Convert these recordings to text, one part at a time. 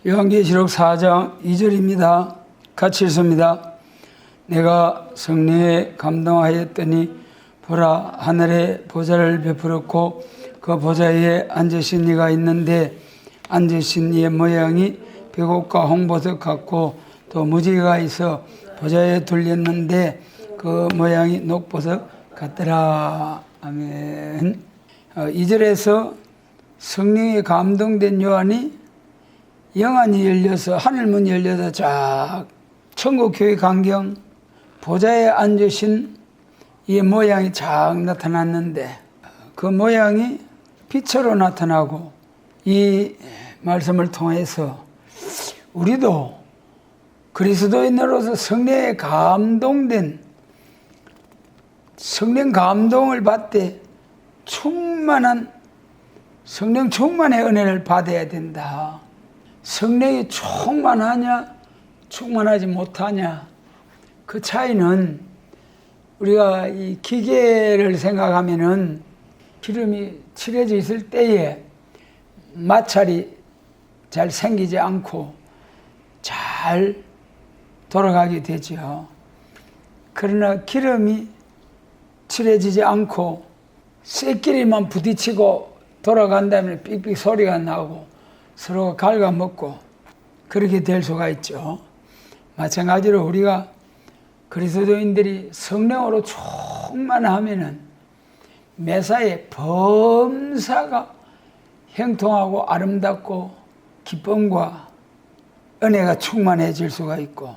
요한계시록 4장 2절입니다. 같이 읽습니다. 내가 성령에 감동하였더니 보라, 하늘에 보좌를 베풀었고 그 보좌 위에 앉으신 이가 있는데 앉으신 이의 모양이 백옥과 홍보석 같고 또 무지개가 있어 보좌에 둘렸는데 그 모양이 녹보석 같더라. 아멘. 2절에서 성령에 감동된 요한이 영안이 열려서 하늘문이 열려서 쫙 천국교회 광경 보좌에 앉으신 이 모양이 쫙 나타났는데 그 모양이 빛으로 나타나고 이 말씀을 통해서 우리도 그리스도인으로서 성령에 감동된 성령 감동을 받되 충만한 성령 충만의 은혜를 받아야 된다. 성령이 충만하냐 충만하지 못하냐 그 차이는 우리가 이 기계를 생각하면은 기름이 칠해져 있을 때에 마찰이 잘 생기지 않고 잘 돌아가게 되죠. 그러나 기름이 칠해지지 않고 쇳끼리만 부딪히고 돌아간다면 삑삑 소리가 나고 서로가 갉아먹고 그렇게 될 수가 있죠. 마찬가지로 우리가 그리스도인들이 성령으로 충만하면은 매사에 범사가 형통하고 아름답고 기쁨과 은혜가 충만해질 수가 있고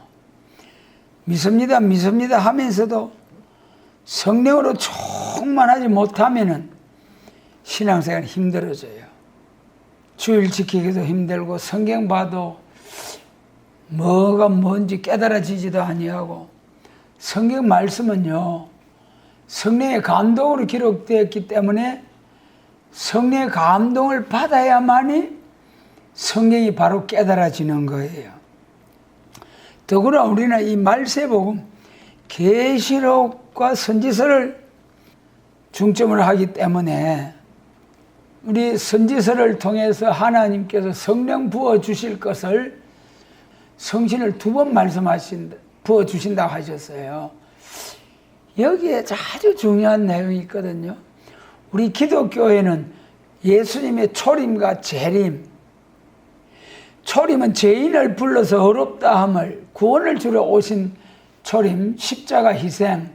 믿습니다 하면서도 성령으로 충만하지 못하면은 신앙생활이 힘들어져요. 주일 지키기도 힘들고 성경 봐도 뭐가 뭔지 깨달아지지도 아니하고 성경 말씀은요 성령의 감동으로 기록되었기 때문에 성령의 감동을 받아야만이 성경이 바로 깨달아지는 거예요. 더구나 우리는 이 말세복음 계시록과 선지서를 중점을 하기 때문에 우리 선지서를 통해서 하나님께서 성령 부어주실 것을 성신을 2번 부어주신다고 하셨어요. 여기에 아주 중요한 내용이 있거든요. 우리 기독교회는 예수님의 초림과 재림, 초림은 죄인을 불러서 어렵다함을 구원을 주러 오신 초림, 십자가 희생,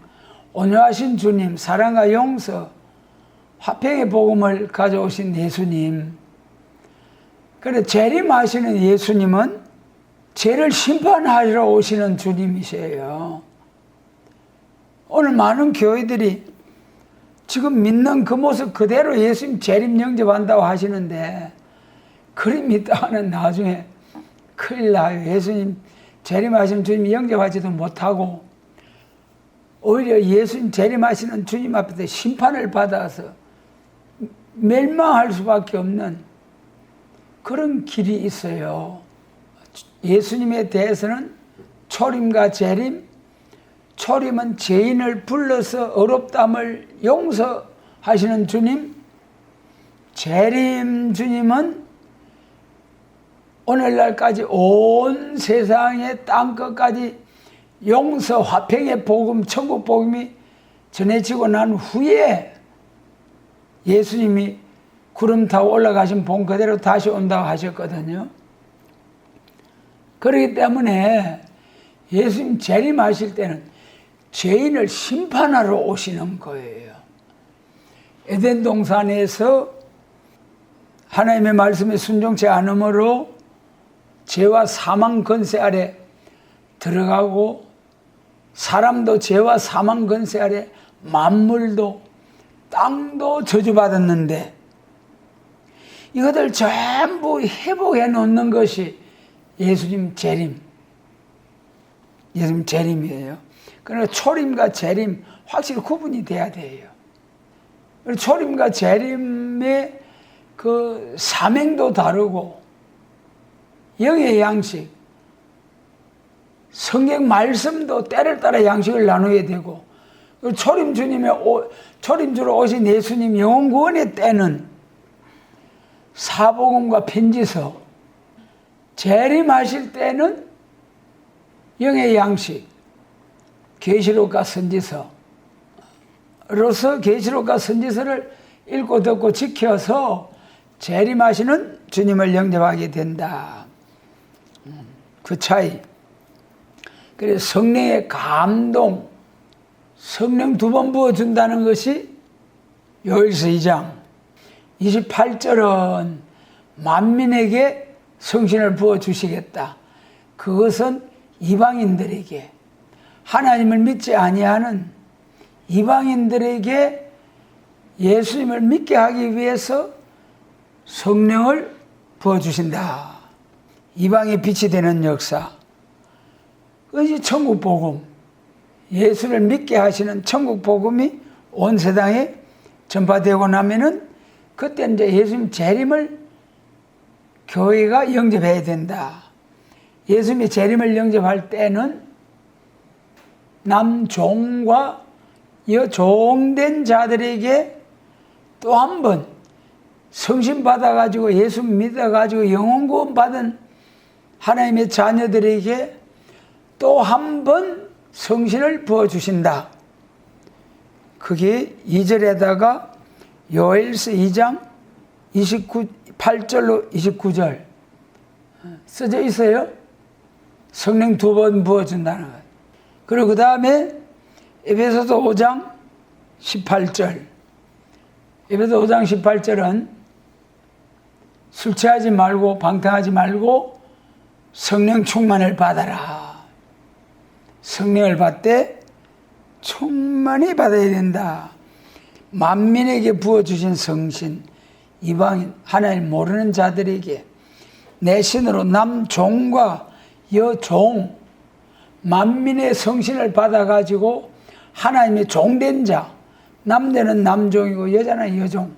온유하신 주님, 사랑과 용서, 화평의 복음을 가져오신 예수님. 그래 재림하시는 예수님은 죄를 심판하러 오시는 주님이세요. 오늘 많은 교회들이 지금 믿는 그 모습 그대로 예수님 재림 영접한다고 하시는데 그리 믿다가는 나중에 큰일 나요. 예수님 재림하시는 주님 영접하지도 못하고 오히려 예수님 재림하시는 주님 앞에서 심판을 받아서 멸망할 수밖에 없는 그런 길이 있어요. 예수님에 대해서는 초림과 재림, 초림은 죄인을 불러서 어렵담을 용서하시는 주님, 재림 주님은 오늘날까지 온 세상의 땅끝까지 용서, 화평의 복음, 천국 복음이 전해지고 난 후에 예수님이 구름 타고 올라가신 본 그대로 다시 온다고 하셨거든요. 그렇기 때문에 예수님 재림하실 때는 죄인을 심판하러 오시는 거예요. 에덴 동산에서 하나님의 말씀에 순종치 않음으로 죄와 사망 권세 아래 들어가고 사람도 죄와 사망 권세 아래 만물도 땅도 저주받았는데 이것들 전부 회복해 놓는 것이 예수님 재림, 예수님 재림이에요. 그러나 초림과 재림 확실히 구분이 돼야 돼요. 초림과 재림의 그 사명도 다르고 영의 양식, 성경 말씀도 때를 따라 양식을 나눠야 되고 초림 주로 오신 예수님 영혼 구원의 때는 사복음과 편지서, 재림하실 때는 영의 양식, 계시록과 선지서로서 계시록과 선지서를 읽고 듣고 지켜서 재림하시는 주님을 영접하게 된다. 그 차이. 그래서 성령의 감동, 성령 2번 부어준다는 것이 요엘서 2장 28절은 만민에게 성신을 부어주시겠다. 그것은 이방인들에게, 하나님을 믿지 아니하는 이방인들에게 예수님을 믿게 하기 위해서 성령을 부어주신다. 이방의 빛이 되는 역사. 그것이 천국 복음. 예수를 믿게 하시는 천국 복음이 온 세상에 전파되고 나면은 그때 이제 예수님 재림을 교회가 영접해야 된다. 예수님이 재림을 영접할 때는 남종과 여종된 자들에게 또 한 번 성신 받아가지고 예수 믿어가지고 영혼 구원 받은 하나님의 자녀들에게 또 한 번 성신을 부어주신다. 그게 2절에다가 요엘서 2장 8절로 29절 써져 있어요. 성령 2번 부어준다는 것. 그리고 그 다음에 에베소서 5장 18절. 에베소 5장 18절은 술 취하지 말고 방탕하지 말고 성령 충만을 받아라. 성령을 받되 충만히 받아야 된다. 만민에게 부어주신 성신, 이방인, 하나님 모르는 자들에게 내 신으로 남종과 여종, 만민의 성신을 받아가지고 하나님의 종된 자, 남자는 남종이고 여자는 여종.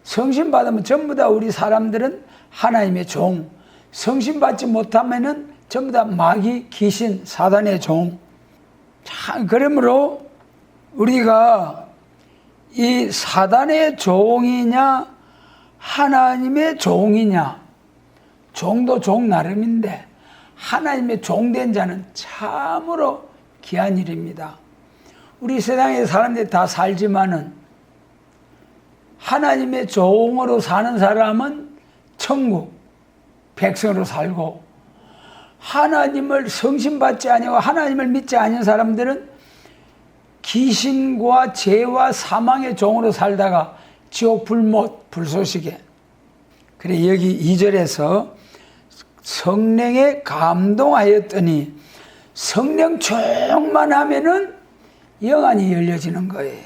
성신 받으면 전부 다 우리 사람들은 하나님의 종. 성신 받지 못하면은 전부 다 마귀, 귀신, 사단의 종. 참, 그러므로 우리가 이 사단의 종이냐, 하나님의 종이냐, 종도 종 나름인데, 하나님의 종된 자는 참으로 귀한 일입니다. 우리 세상의 사람들이 다 살지만은, 하나님의 종으로 사는 사람은 천국, 백성으로 살고, 하나님을 성신받지 아니하고 하나님을 믿지 않은 사람들은 귀신과 죄와 사망의 종으로 살다가 지옥 불못 불쏘시게. 그래 여기 2절에서 성령에 감동하였더니 성령 충만하면은 영안이 열려지는 거예요.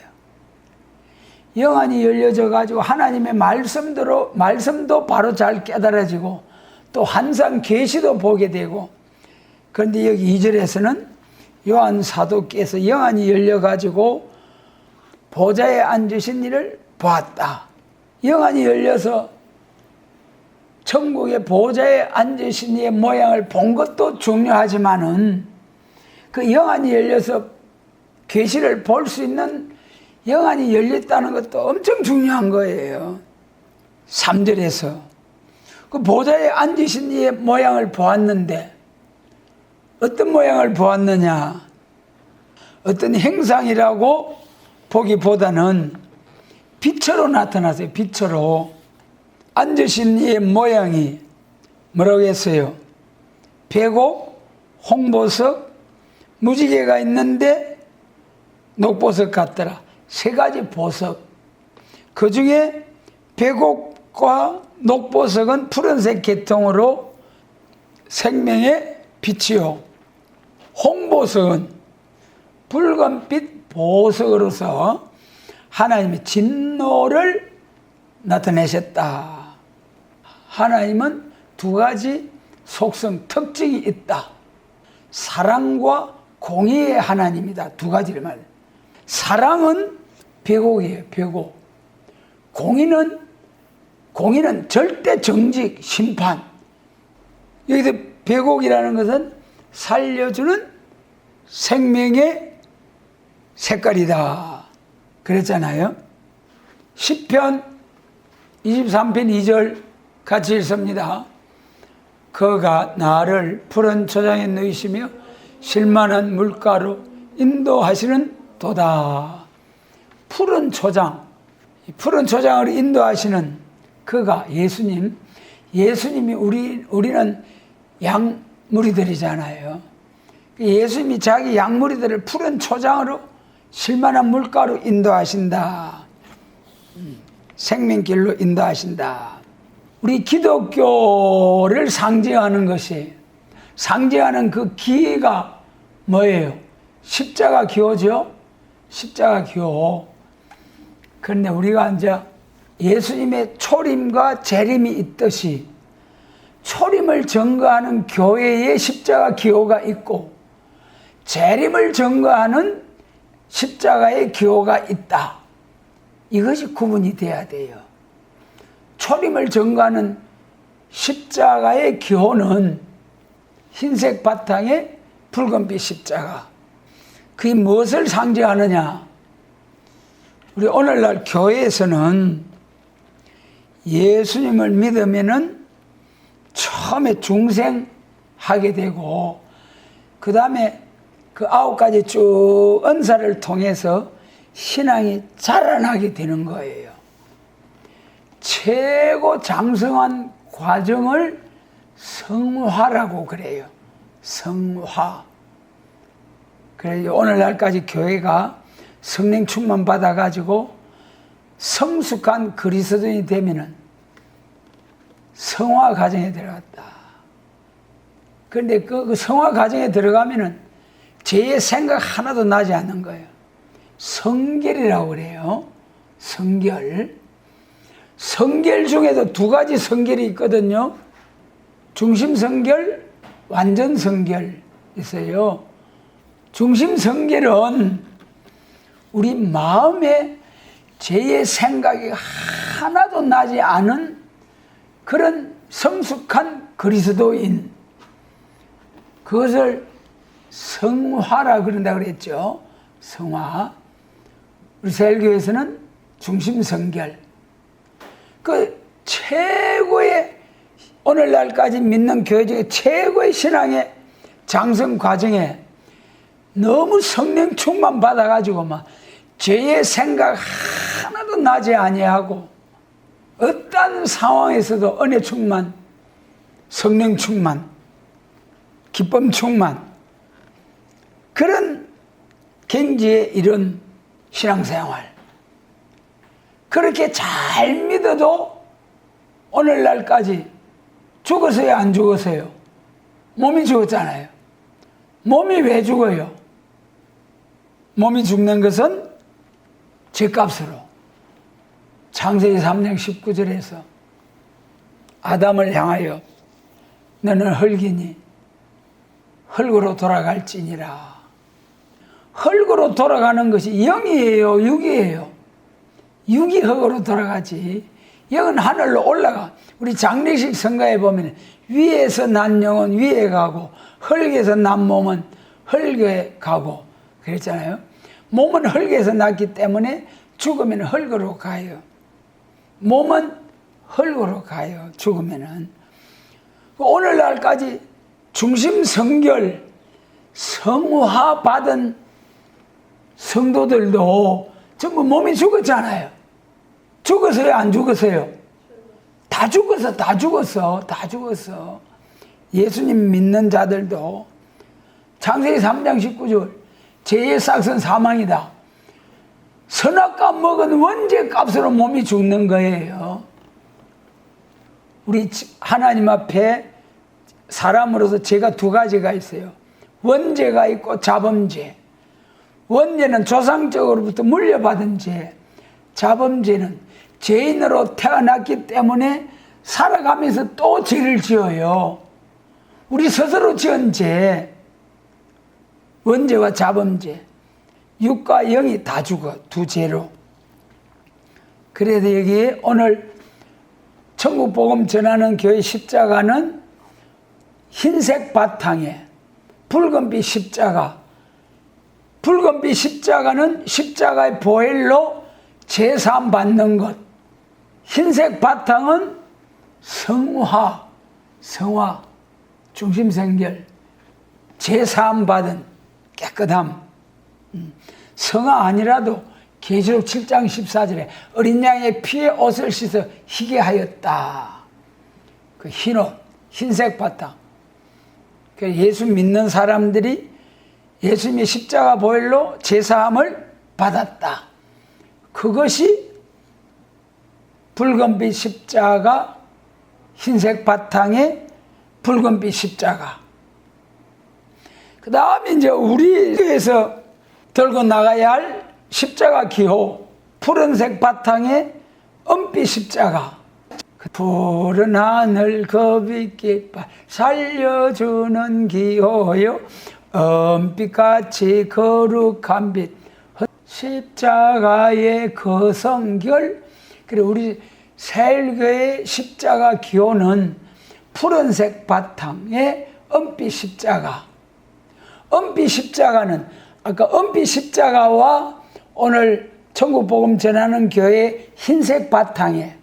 영안이 열려져 가지고 하나님의 말씀도 바로 잘 깨달아지고 또 환상 계시도 보게 되고. 그런데 여기 2절에서는 요한 사도께서 영안이 열려가지고 보좌에 앉으신 이를 보았다. 영안이 열려서 천국의 보좌에 앉으신 이의 모양을 본 것도 중요하지만은 그 영안이 열려서 계시를 볼 수 있는 영안이 열렸다는 것도 엄청 중요한 거예요. 3절에서 그 보좌에 앉으신 이의 모양을 보았는데 어떤 모양을 보았느냐? 어떤 형상이라고 보기보다는 빛으로 나타났어요. 빛으로. 앉으신 이의 모양이 뭐라고 했어요? 백옥, 홍보석, 무지개가 있는데 녹보석 같더라. 3가지 보석. 그 중에 백옥과 녹보석은 푸른색 계통으로 생명의 빛이요. 홍보석은 붉은빛 보석으로서 하나님의 진노를 나타내셨다. 하나님은 2가지 속성, 특징이 있다. 사랑과 공의의 하나님이다. 2가지를 말해요. 사랑은 백옥이에요. 백옥. 공의는 절대 정직, 심판. 여기서 백옥이라는 것은 살려주는 생명의 색깔이다. 그랬잖아요. 시편 23편 2절 같이 읽습니다. 그가 나를 푸른 초장에 누이시며 실만한 물가로 인도하시는 도다. 푸른 초장, 푸른 초장을 인도하시는 그가 예수님이 우리는 양무리들이잖아요. 예수님이 자기 양무리들을 푸른 초장으로 실만한 물가로 인도하신다. 생명길로 인도하신다. 우리 기독교를 상징하는 그 기가 뭐예요? 십자가 기호죠? 십자가 기호. 그런데 우리가 이제 예수님의 초림과 재림이 있듯이 초림을 증거하는 교회의 십자가 기호가 있고 재림을 증거하는 십자가의 기호가 있다. 이것이 구분이 돼야 돼요. 초림을 증거하는 십자가의 기호는 흰색 바탕에 붉은빛 십자가. 그게 무엇을 상징하느냐? 우리 오늘날 교회에서는 예수님을 믿으면은 처음에 중생하게 되고 그 다음에 그 9가지 쭉 은사를 통해서 신앙이 자라나게 되는 거예요. 최고 장성한 과정을 성화라고 그래요. 성화. 그래서 오늘날까지 교회가 성령 충만 받아가지고 성숙한 그리스도인이 되면은 성화 과정에 들어갔다. 그런데 그 성화 과정에 들어가면은 죄의 생각 하나도 나지 않는 거예요. 성결이라고 그래요. 성결. 성결 중에도 2가지 성결이 있거든요. 중심 성결, 완전 성결 있어요. 중심 성결은 우리 마음에 죄의 생각이 하나도 나지 않은 그런 성숙한 그리스도인, 그것을 성화라 그런다 그랬죠. 성화. 우리 세일교회에서는 중심 성결. 그 최고의 오늘날까지 믿는 교회 중에 최고의 신앙의 장성 과정에 너무 성령 충만 받아가지고 막 죄의 생각 하나도 나지 아니하고 어떤 상황에서도 은혜 충만, 성령 충만, 기쁨 충만, 그런 경지에 이른 신앙생활. 그렇게 잘 믿어도 오늘날까지 죽었어요, 안 죽었어요? 몸이 죽었잖아요. 몸이 왜 죽어요? 몸이 죽는 것은 죄값으로. 창세기 3장 19절에서 아담을 향하여 너는 흙이니 흙으로 돌아갈지니라. 흙으로 돌아가는 것이 영이에요, 육이에요? 육이 흙으로 돌아가지. 영은 하늘로 올라가. 우리 장례식 성가에 보면 위에서 난 영은 위에 가고 흙에서 난 몸은 흙에 가고 그랬잖아요. 몸은 흙에서 났기 때문에 죽으면 흙으로 가요. 몸은 흙으로 가요, 죽으면은. 오늘날까지 중심 성결, 성화 받은 성도들도 전부 몸이 죽었잖아요. 죽었어요, 안 죽었어요? 다 죽었어. 예수님 믿는 자들도 창세기 3장 19절 죄의 싹은 사망이다. 선악과 먹은 원죄 값으로 몸이 죽는 거예요. 우리 하나님 앞에 사람으로서 죄가 2가지가 있어요. 원죄가 있고 자범죄. 원죄는 조상적으로부터 물려받은 죄. 자범죄는 죄인으로 태어났기 때문에 살아가면서 또 죄를 지어요. 우리 스스로 지은 죄. 원죄와 자범죄. 육과 영이 다 죽어, 2죄로. 그래서 여기 오늘 천국 복음 전하는 교회 십자가는 흰색 바탕에 붉은빛 십자가. 붉은빛 십자가는 십자가의 보혈로 제사함 받는 것. 흰색 바탕은 성화. 중심성결, 제사함 받은 깨끗함. 성화 아니라도 계시록 7장 14절에 어린 양의 피에 옷을 씻어 희게 하였다. 그 흰옷, 흰색 바탕. 예수 믿는 사람들이 예수님의 십자가 보혈로 제사함을 받았다. 그것이 붉은빛 십자가, 흰색 바탕에 붉은빛 십자가. 그 다음에 이제 우리에서 들고 나가야 할 십자가 기호, 푸른색 바탕에 은빛 십자가. 푸른 하늘 겁있게 살려주는 기호요, 은빛같이 거룩한 빛, 십자가의 거성결. 그리고 우리 새일교의 십자가 기호는 푸른색 바탕에 은빛 십자가. 은빛 십자가는 아까 은빛 십자가와 오늘 천국복음 전하는 교회 흰색 바탕에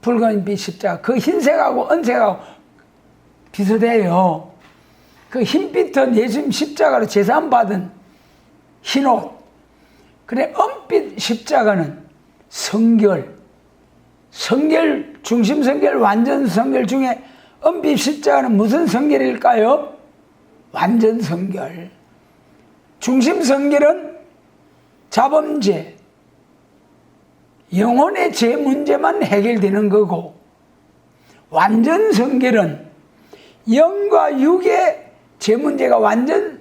붉은빛 십자가, 그 흰색하고 은색하고 비슷해요. 그 흰빛은 예수님 십자가로 제사함 받은 흰옷. 그래 은빛 십자가는 성결, 중심 성결, 완전 성결 중에 은빛 십자가는 무슨 성결일까요? 완전 성결. 중심 성결은 자범죄, 영혼의 죄 문제만 해결되는 거고, 완전 성결은 영과 육의 죄 문제가 완전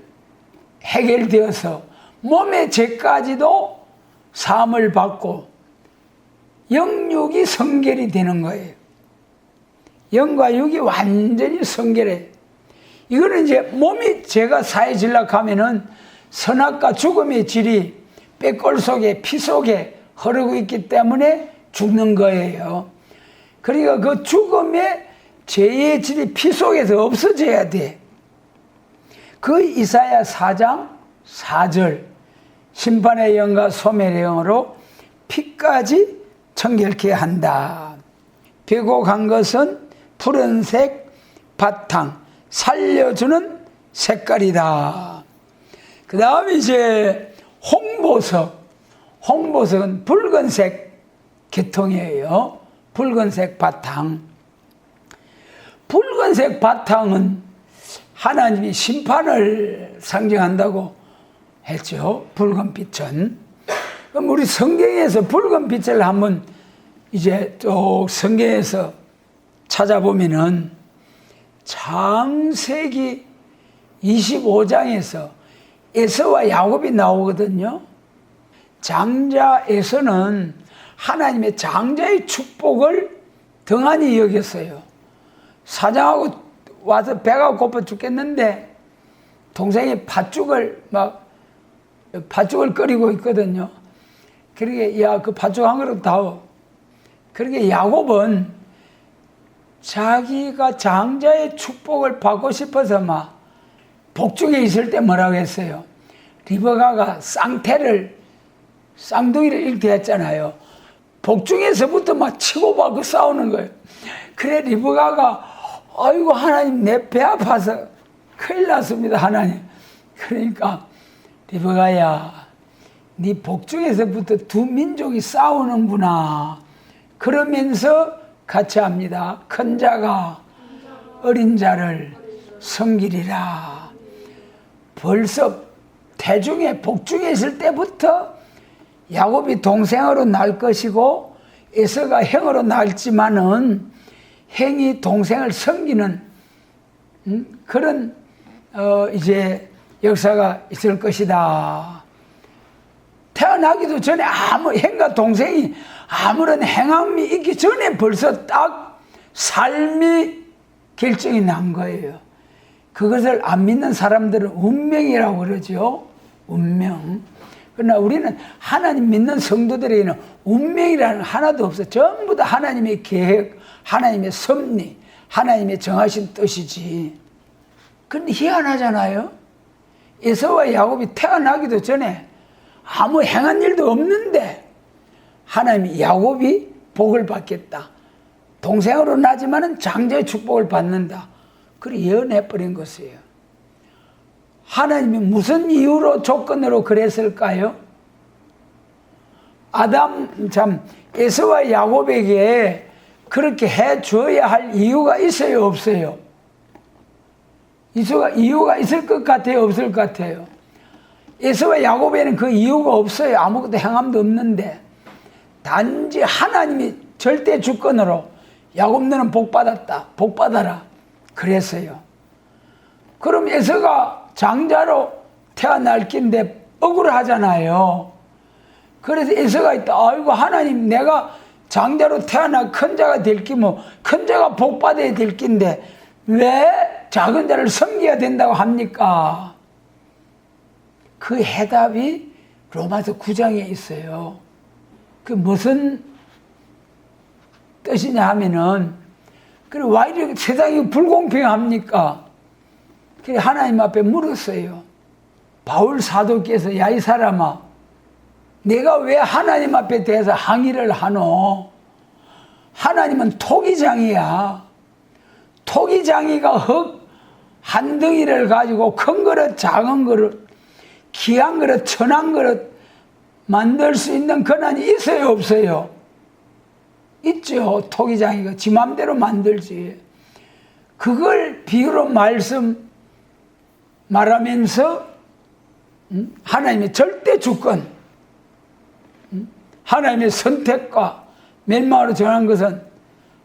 해결되어서 몸의 죄까지도 사함을 받고 영육이 성결이 되는 거예요. 영과 육이 완전히 성결해. 이거는 이제 몸이 죄가 사해지려고 하면은 선악과 죽음의 질이 뼈골 속에, 피 속에 흐르고 있기 때문에 죽는 거예요. 그러니까 그 죽음의 죄의 질이 피 속에서 없어져야 돼. 그 이사야 4장 4절, 심판의 영과 소멸의 영으로 피까지 청결케 한다. 배곡한 것은 푸른색 바탕, 살려주는 색깔이다. 그 다음에 이제 홍보석은 붉은색 계통이에요. 붉은색 바탕. 붉은색 바탕은 하나님이 심판을 상징한다고 했죠. 붉은 빛은. 그럼 우리 성경에서 붉은 빛을 한번 이제 또 성경에서 찾아보면은 창세기 25장에서 에서와 야곱이 나오거든요. 장자 에서는 하나님의 장자의 축복을 등한히 여겼어요. 사장하고 와서 배가 고파 죽겠는데 동생이 팥죽을 끓이고 있거든요. 그러게 야, 그 팥죽 한 그릇 다오. 그러게 야곱은 자기가 장자의 축복을 받고 싶어서 막 복중에 있을 때 뭐라고 했어요? 리버가가 쌍둥이를 잃게 했잖아요. 복중에서부터 막 치고받고 싸우는 거예요. 그래 리버가가 아이고 하나님 내 배 아파서 큰일 났습니다 하나님. 그러니까 리버가야 네 복중에서부터 두 민족이 싸우는구나. 그러면서 같이 합니다. 큰 자가 어린 자를 섬기리라. 벌써 태중에 복중에 있을 때부터 야곱이 동생으로 날 것이고 에서가 형으로 날지만은 형이 동생을 섬기는 그런 이제 역사가 있을 것이다. 태어나기도 전에 형과 동생이 아무런 행함이 있기 전에 벌써 딱 삶이 결정이 난 거예요. 그것을 안 믿는 사람들은 운명이라고 그러죠. 운명. 그러나 우리는 하나님 믿는 성도들에게는 운명이라는 하나도 없어. 전부 다 하나님의 계획, 하나님의 섭리, 하나님의 정하신 뜻이지. 그런데 희한하잖아요. 에서와 야곱이 태어나기도 전에 아무 행한 일도 없는데 하나님이 야곱이 복을 받겠다. 동생으로 나지만은 장자의 축복을 받는다. 그리 예언해버린 것이에요. 하나님이 무슨 이유로 조건으로 그랬을까요? 아담 에서와 야곱에게 그렇게 해줘야 할 이유가 있어요, 없어요? 이유가 있을 것 같아요, 없을 것 같아요? 에서와 야곱에는 그 이유가 없어요. 아무것도 행함도 없는데 단지 하나님이 절대 주권으로 야곱 너는 복받았다, 복받아라 그랬어요. 그럼 에서가 장자로 태어날 낀데 억울하잖아요. 그래서 에서가 있다. 아이고 하나님, 내가 장자로 태어나 큰 자가 될 끼면 큰 자가 복받아야 될 낀데 왜 작은 자를 섬겨야 된다고 합니까? 그 해답이 로마서 9장에 있어요. 그 무슨 뜻이냐 하면은, 그래 왜 이렇게 세상이 불공평합니까? 그래 하나님 앞에 물었어요. 바울 사도께서 야 이 사람아, 내가 왜 하나님 앞에 대해서 항의를 하노? 하나님은 토기장이야. 토기장이가 흙 한 덩이를 가지고 큰 그릇, 작은 그릇, 귀한 그릇, 천한 그릇 만들 수 있는 권한이 있어요, 없어요? 있죠. 토기장이가 지 맘대로 만들지. 그걸 비유로 말하면서 하나님의 절대 주권, 하나님의 선택과 멸망으로 정한 것은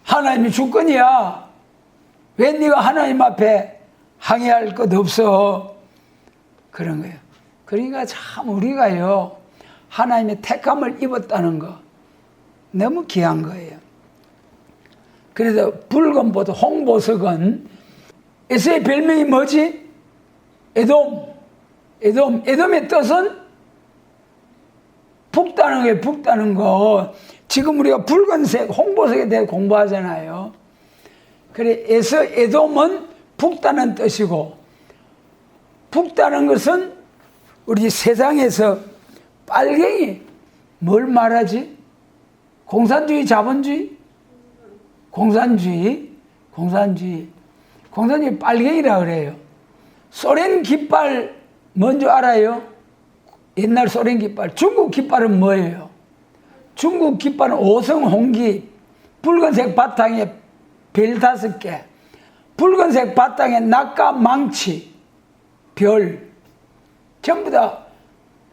하나님의 주권이야. 왜 네가 하나님 앞에 항의할 것 없어? 그런 거예요. 그러니까 참 우리가요, 하나님의 택함을 입었다는 거 너무 귀한 거예요. 그래서 붉은 보석, 홍보석은 에서의 별명이 뭐지? 에돔의 뜻은 붉다는 거예요. 붉다는 거. 지금 우리가 붉은색 홍보석에 대해 공부하잖아요. 그래서 에돔은 붉다는 뜻이고, 붉다는 것은 우리 세상에서 빨갱이 뭘 말하지? 공산주의, 자본주의? 공산주의 빨갱이라 그래요. 소련 깃발 뭔지 알아요? 옛날 소련 깃발. 중국 깃발은 뭐예요? 중국 깃발은 오성홍기, 붉은색 바탕에 별 5개, 붉은색 바탕에 낙과 망치, 별, 전부 다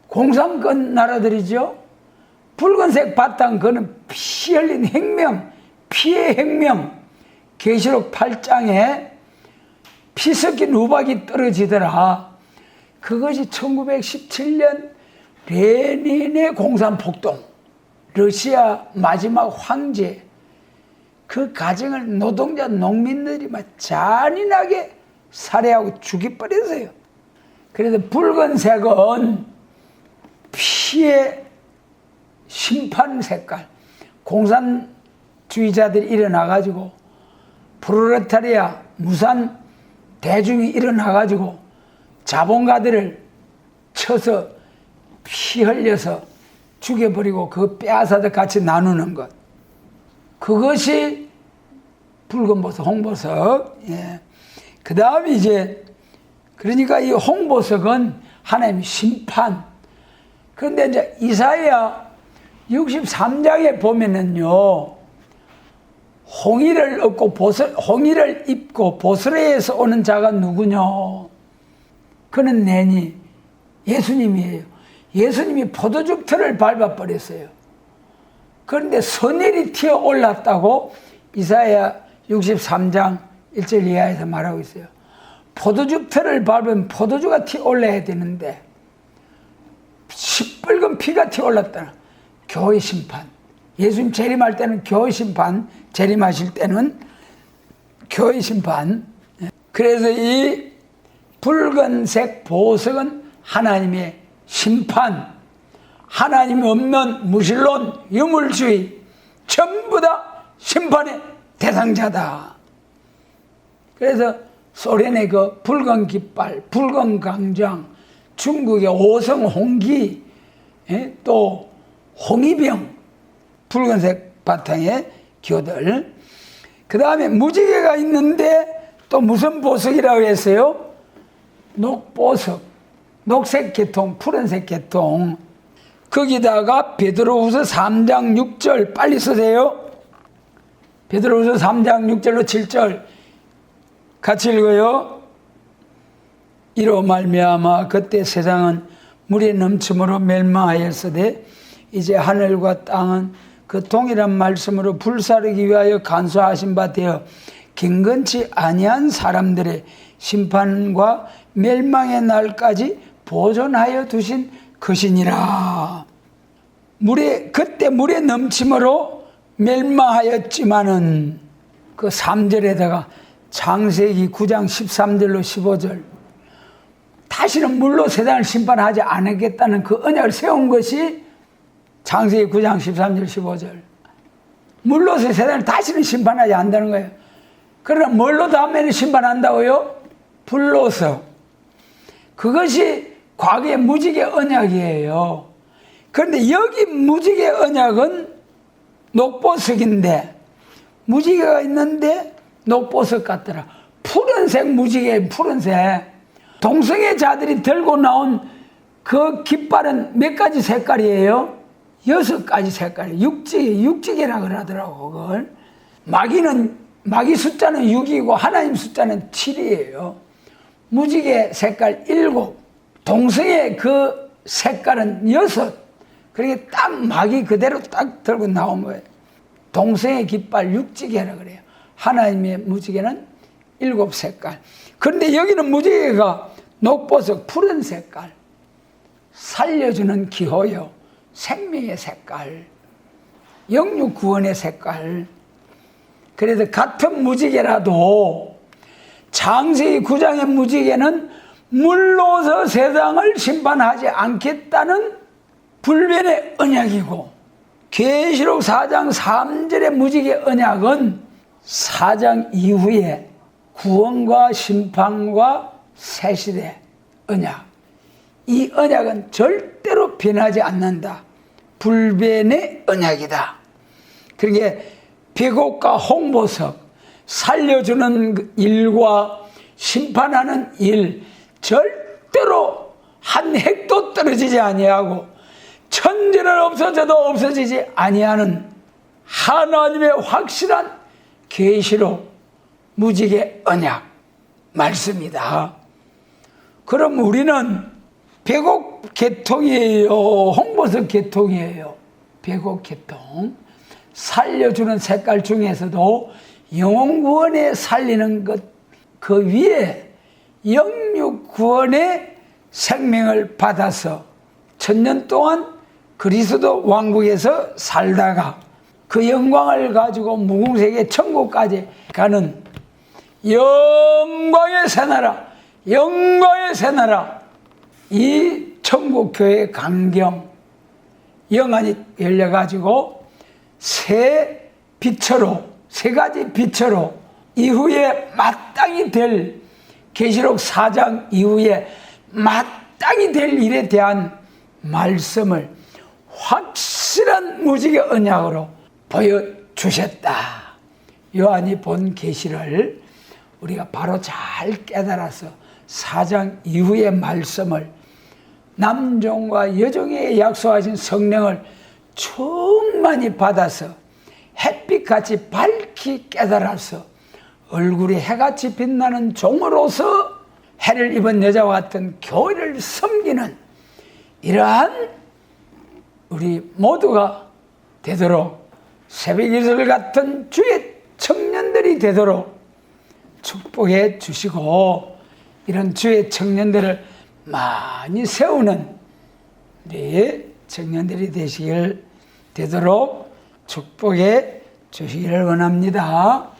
공산권 나라들이죠. 붉은색 바탕, 그는 피 흘린 혁명, 피의 혁명. 계시록 8장에 피 섞인 우박이 떨어지더라. 그것이 1917년 레닌의 공산폭동, 러시아 마지막 황제, 그 가정을 노동자 농민들이 막 잔인하게 살해하고 죽여버렸어요. 그래서 붉은색은 피의 심판 색깔. 공산주의자들이 일어나가지고 프롤레타리아 무산 대중이 일어나가지고 자본가들을 쳐서 피 흘려서 죽여버리고 그 빼앗아서 같이 나누는 것. 그것이 붉은 보석, 홍보석. 예. 그 다음에 이제, 그러니까 이 홍보석은 하나님의 심판. 그런데 이제 이사야 63장에 보면은요, 홍의를 입고 보스레에서 오는 자가 누구냐? 그는 내니 예수님이에요. 예수님이 포도즙 틀을 밟아버렸어요. 그런데 선일이 튀어 올랐다고 이사야 63장 1절 이하에서 말하고 있어요. 포도즙 틀을 밟으면 포도주가 튀어 올라야 되는데 시뻘건 피가 튀어 올랐다. 교회 심판. 예수님 재림할 때는 교회 심판, 재림하실 때는 교회 심판. 그래서 이 붉은색 보석은 하나님의 심판, 하나님이 없는 무신론, 유물주의 전부 다 심판의 대상자다. 그래서 소련의 그 붉은 깃발, 붉은 강장, 중국의 오성 홍기, 또 홍위병, 붉은색 바탕의 교들. 그 다음에 무지개가 있는데 또 무슨 보석이라고 했어요? 녹보석, 녹색 계통, 푸른색 계통. 거기다가 베드로후서 3장 6절 빨리 쓰세요. 베드로후서 3장 6절로 7절 같이 읽어요. 이로 말미암아 그때 세상은 물의 넘침으로 멸망하였으되 이제 하늘과 땅은 그 동일한 말씀으로 불사르기 위하여 간수하신 바 되어 경건치 아니한 사람들의 심판과 멸망의 날까지 보존하여 두신 것이니라. 그때 물의 넘침으로 멸망하였지만은 그 3절에다가 창세기 9장 13절로 15절 다시는 물로 세상을 심판하지 않겠다는 그 언약을 세운 것이 창세기 9장 13절 15절. 물로서 세상을 다시는 심판하지 않는다는 거예요. 그러나 뭘로 다음에는 심판한다고요? 불로서. 그것이 과거의 무지개 언약이에요. 그런데 여기 무지개 언약은 녹보석인데 무지개가 있는데 녹보석 같더라. 푸른색 무지개, 푸른색. 동성애 자들이 들고 나온 그 깃발은 몇 가지 색깔이에요? 6가지 색깔. 육지개라 그러더라고, 그걸. 마귀 숫자는 6이고 하나님 숫자는 7이에요. 무지개 색깔 7. 동성애 그 색깔은 6. 그러니까 딱 마귀 그대로 딱 들고 나온 거예요. 동성애 깃발 육지개라 그래요. 하나님의 무지개는 7색깔. 그런데 여기는 무지개가 녹보석 푸른 색깔. 살려주는 기호요. 생명의 색깔. 영육 구원의 색깔. 그래서 같은 무지개라도 창세기 9장의 무지개는 물로서 세상을 심판하지 않겠다는 불변의 언약이고 계시록 4장 3절의 무지개 언약은 4장 이후에 구원과 심판과 새시대 언약. 이 언약은 절대로 변하지 않는다. 불변의 언약이다. 그러니까 백옥과 홍보석, 살려주는 일과 심판하는 일 절대로 한 획도 떨어지지 아니하고 천지는 없어져도 없어지지 아니하는 하나님의 확실한 계시록 무지개 언약 말씀이다. 그럼 우리는 백옥 계통이에요? 홍보석 계통이에요? 백옥 계통. 살려주는 색깔 중에서도 영혼구원에 살리는 것, 그 위에 영육구원의 생명을 받아서 천년 동안 그리스도 왕국에서 살다가 그 영광을 가지고 무궁세계 천국까지 가는 영광의 새나라, 영광의 새나라. 이 천국교회 강경 영안이 열려가지고 세 가지 빛으로 이후에 마땅히 될 계시록 4장 이후에 마땅히 될 일에 대한 말씀을 확실한 무지개 언약으로 보여주셨다. 요한이 본 계시를 우리가 바로 잘 깨달아서 4장 이후의 말씀을 남종과 여종에게 약속하신 성령을 충만히 받아서 햇빛같이 밝히 깨달아서 얼굴이 해같이 빛나는 종으로서 해를 입은 여자와 같은 교회를 섬기는 이러한 우리 모두가 되도록 새벽이슬 같은 주의 청년들이 되도록 축복해 주시고 이런 주의 청년들을 많이 세우는 우리 청년들이 되도록 축복해 주시기를 원합니다.